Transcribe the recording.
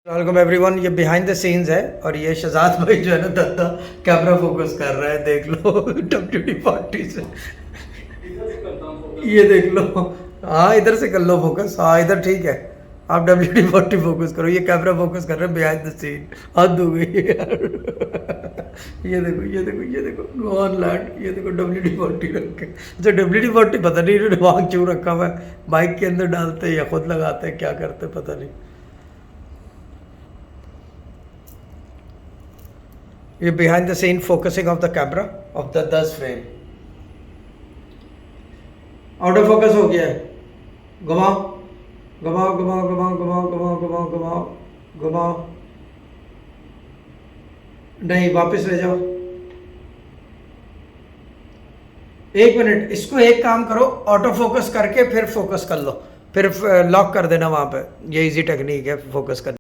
Welcome everyone. ये behind the scenes है और ये शहजाद भाई जो है ना दत्ता कैमरा फोकस कर रहा है, देख लो WD-40 से। ये देख लो, हाँ इधर से कर लो फोकस, हाँ इधर ठीक है। आप WD-40 फोकस करो, ये कैमरा फोकस कर रहे हैं बिहाइंड द सीन। हद हो गई है यार। ये देखो ये देखो ये देखो गो ऑन लैंड, ये देखो WD-40 रख के। अच्छा WD-40 पता नहीं इन्होंने वहाँ क्यों रखा हुआ है, बाइक के अंदर डालते हैं या खुद लगाते हैं, क्या करते हैं पता नहीं। ये behind the scene focusing of the camera of the 10 frame. Out of focus हो गया है, घुमाओ घुमाओ घुमाओ घुमाओ घुमाओ घुमाओ घुमाओ घुमाओ घुमाओ, नहीं वापस ले जाओ। एक मिनट, इसको एक काम करो, ऑटो फोकस करके फिर फोकस कर लो, फिर लॉक कर देना वहां पे। ये इजी टेक्निक है फोकस करने।